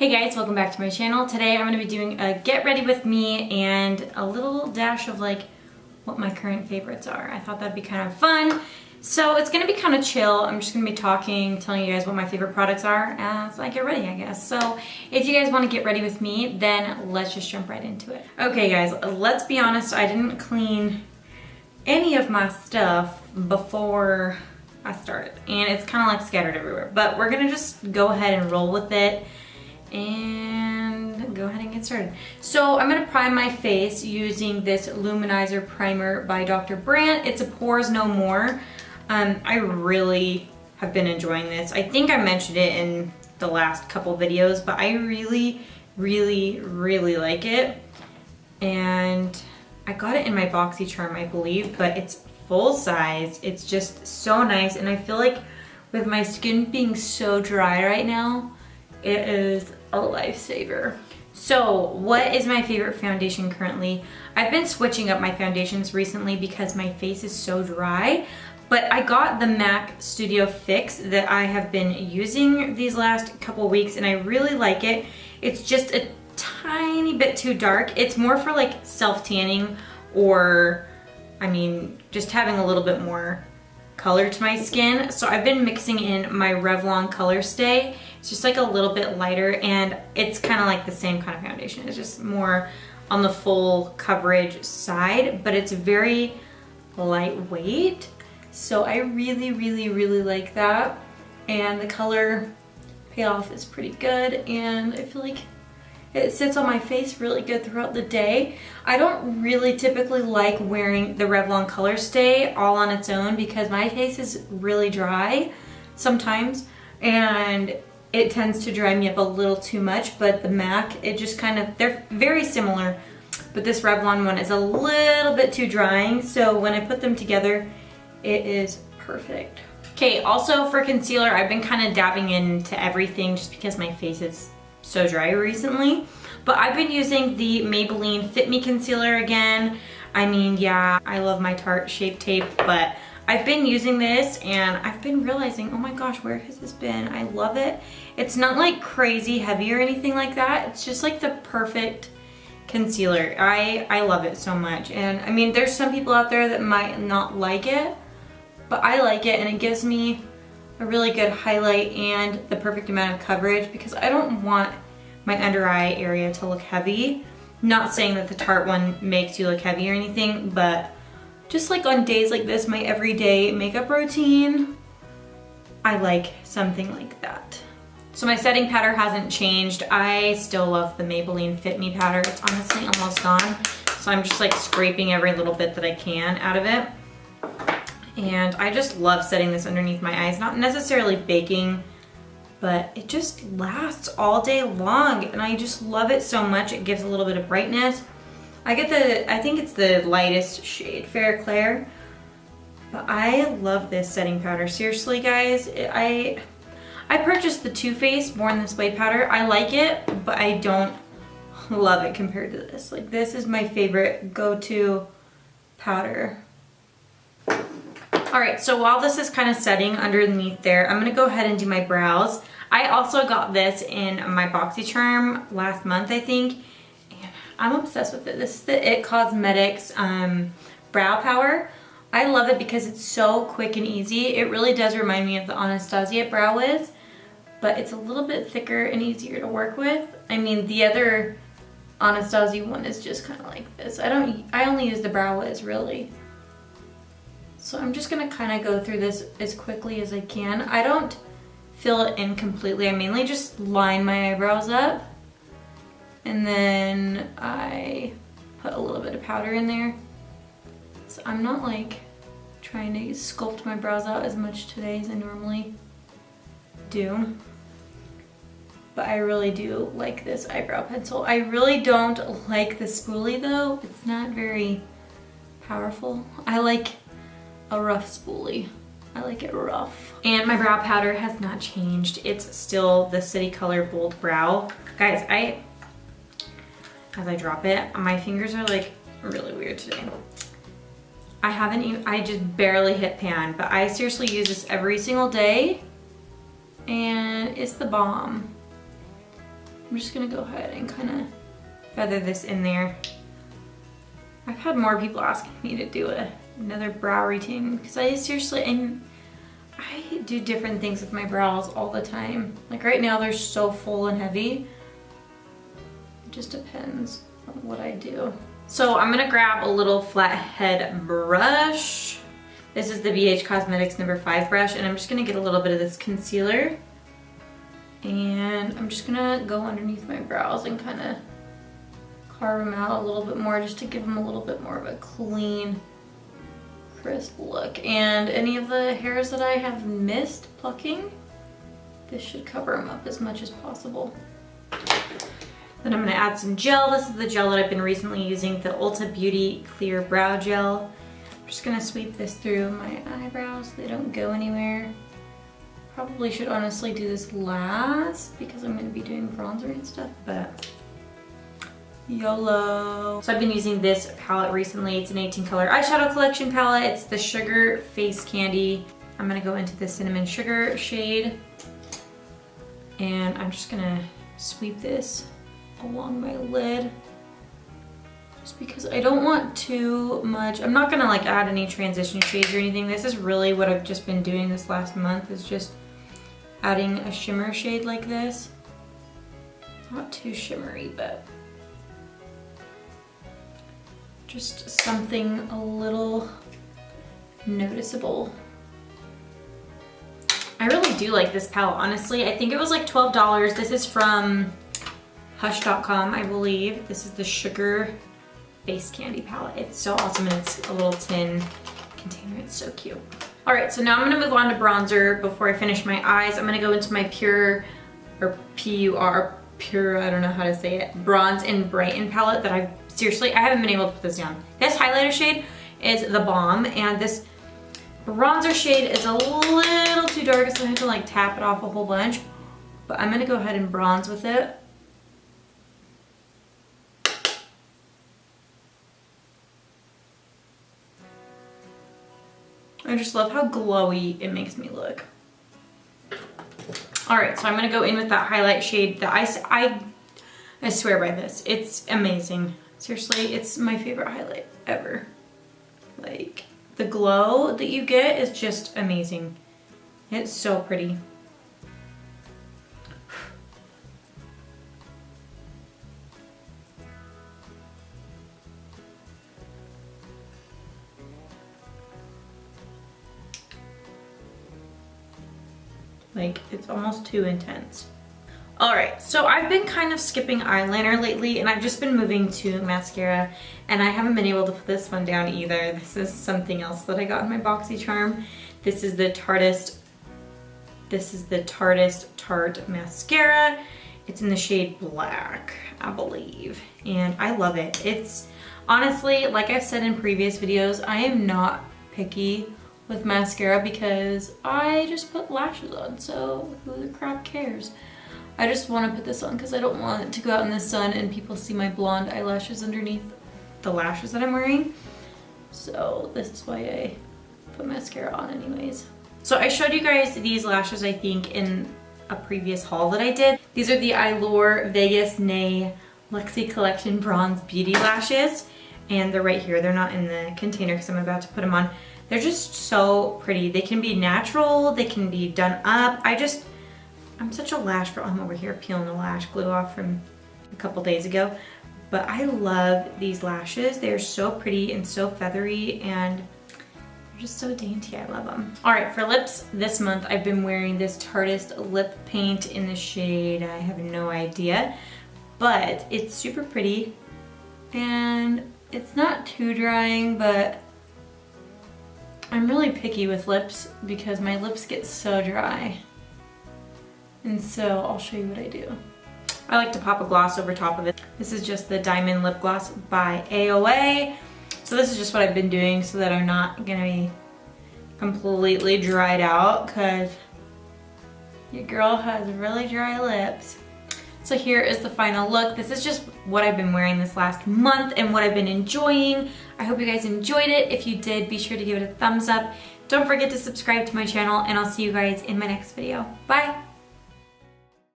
Hey guys, welcome back to my channel. Today I'm going to be doing a get ready with me and a little dash of like what my current favorites are. I thought that'd be kind of fun. So it's going to be kind of chill. I'm just going to be talking, telling you guys what my favorite products are as I get ready, I guess. So if you guys want to get ready with me, then let's just jump right into it. Okay guys, let's be honest, I didn't clean any of my stuff before I started. And it's kind of like scattered everywhere. But we're going to just go ahead and roll with it and go ahead and get started. So I'm going to prime my face using this Luminizer Primer by Dr. Brandt. It's a Pores No More. I really have been enjoying this. I think I mentioned it in the last couple videos, but I really like it. And I got it in my BoxyCharm, I believe, but it's full size. It's just so nice, and I feel like with my skin being so dry right now, it is a lifesaver. So what is my favorite foundation currently? I've been switching up my foundations recently because my face is so dry, but I got the MAC Studio Fix that I have been using these last couple weeks and I really like it. It's just a tiny bit too dark. It's more for like self-tanning or, I mean, just having a little bit more color to my skin. So I've been mixing in my Revlon Color Stay. It's just like a little bit lighter and it's kind of like the same kind of foundation. It's just more on the full coverage side, but it's very lightweight. So I really like that. And the color payoff is pretty good and I feel like it sits on my face really good throughout the day. I don't really typically like wearing the Revlon Color Stay all on its own because my face is really dry sometimes and it tends to dry me up a little too much, but the MAC, it just kind of, they're very similar, but this Revlon one is a little bit too drying, so when I put them together, it is perfect. Okay, also for concealer, I've been kind of dabbing into everything just because my face is so dry recently, but I've been using the Maybelline Fit Me concealer again. I mean, yeah, I love my Tarte Shape Tape, but I've been using this and I've been realizing, oh my gosh, where has this been? I love it. It's not like crazy heavy or anything like that. It's just like the perfect concealer. I love it so much. And I mean, there's some people out there that might not like it, but I like it and it gives me a really good highlight and the perfect amount of coverage because I don't want my under eye area to look heavy. Not saying that the Tarte one makes you look heavy or anything, but just like on days like this, my everyday makeup routine, I like something like that. So my setting powder hasn't changed. I still love the Maybelline Fit Me powder. It's honestly almost gone. So I'm just like scraping every little bit that I can out of it. And I just love setting this underneath my eyes. Not necessarily baking, but it just lasts all day long. And I just love it so much. It gives a little bit of brightness. I get I think it's the lightest shade, Fair Claire. But I love this setting powder. Seriously, guys, I purchased the Too Faced Born This Way powder. I like it, but I don't love it compared to this. Like, this is my favorite go-to powder. Alright, so while this is kind of setting underneath there, I'm going to go ahead and do my brows. I also got this in my BoxyCharm last month, I think. And I'm obsessed with it. This is the It Cosmetics Brow Power. I love it because it's so quick and easy. It really does remind me of the Anastasia Brow Wiz, but it's a little bit thicker and easier to work with. I mean, the other Anastasia one is just kind of like this. I only use the Brow Wiz, really. So I'm just gonna kind of go through this as quickly as I can. I don't fill it in completely. I mainly just line my eyebrows up and then I put a little bit of powder in there. So I'm not like trying to sculpt my brows out as much today as I normally do. But I really do like this eyebrow pencil. I really don't like the spoolie though. It's not very powerful. I like a rough spoolie. I like it rough. And my brow powder has not changed. It's still the City Color Bold Brow. Guys, as I drop it, my fingers are like really weird today. I just barely hit pan, but I seriously use this every single day and it's the bomb. I'm just gonna go ahead and kind of feather this in there. I've had more people asking me to do another brow routine because I do different things with my brows all the time. Like right now they're so full and heavy. It just depends on what I do. So I'm gonna grab a little flathead brush. This is the BH Cosmetics number 5 brush, and I'm just gonna get a little bit of this concealer. And I'm just gonna go underneath my brows and kind of carve them out a little bit more just to give them a little bit more of a clean, crisp look. And any of the hairs that I have missed plucking, this should cover them up as much as possible. Then I'm gonna add some gel. This is the gel that I've been recently using, the Ulta Beauty Clear Brow Gel. I'm just gonna sweep this through my eyebrows so they don't go anywhere. Probably should honestly do this last because I'm gonna be doing bronzer and stuff, but YOLO. So I've been using this palette recently. It's an 18 color eyeshadow collection palette. It's the Sugar Face Candy. I'm gonna go into the Cinnamon Sugar shade, and I'm just gonna sweep this along my lid just because I don't want too much. I'm not gonna like add any transition shades or anything. This is really what I've just been doing this last month, is just adding a shimmer shade like this. Not too shimmery, but just something a little noticeable. I really do like this palette, honestly. I think it was like $12. This is from Hush.com, I believe. This is the Sugar Face Candy palette. It's so awesome, and it's a little tin container. It's so cute. All right, so now I'm gonna move on to bronzer before I finish my eyes. I'm gonna go into my Pure, or P-U-R, Pure, I don't know how to say it, Bronze and Brighten palette that I haven't been able to put this down. This highlighter shade is the bomb, and this bronzer shade is a little too dark, so I have to like tap it off a whole bunch. But I'm gonna go ahead and bronze with it. I just love how glowy it makes me look. All right, so I'm gonna go in with that highlight shade that I swear by this. It's amazing. Seriously, it's my favorite highlight ever. Like, the glow that you get is just amazing. It's so pretty. Like, it's almost too intense. All right, so I've been kind of skipping eyeliner lately, and I've just been moving to mascara, and I haven't been able to put this one down either. This is something else that I got in my BoxyCharm. This is the Tartist Tarte Mascara. It's in the shade Black, I believe, and I love it. It's honestly, like I've said in previous videos, I am not picky with mascara because I just put lashes on, so who the crap cares? I just want to put this on because I don't want to go out in the sun and people see my blonde eyelashes underneath the lashes that I'm wearing. So this is why I put mascara on anyways. So I showed you guys these lashes, I think, in a previous haul that I did. These are the Allure Vegas Nay Lexi Collection Bronze Beauty Lashes. And they're right here. They're not in the container because I'm about to put them on. They're just so pretty. They can be natural, they can be done up. I'm such a lash girl. I'm over here peeling the lash glue off from a couple days ago. But I love these lashes. They're so pretty and so feathery, and they're just so dainty. I love them. All right, for lips this month, I've been wearing this Tartist lip paint in the shade, I have no idea, but it's super pretty and it's not too drying, but I'm really picky with lips because my lips get so dry. And so I'll show you what I do. I like to pop a gloss over top of it. This is just the Diamond Lip Gloss by AOA. So this is just what I've been doing so that I'm not gonna be completely dried out, because your girl has really dry lips. So here is the final look. This is just what I've been wearing this last month and what I've been enjoying. I hope you guys enjoyed it. If you did, be sure to give it a thumbs up. Don't forget to subscribe to my channel, and I'll see you guys in my next video. Bye.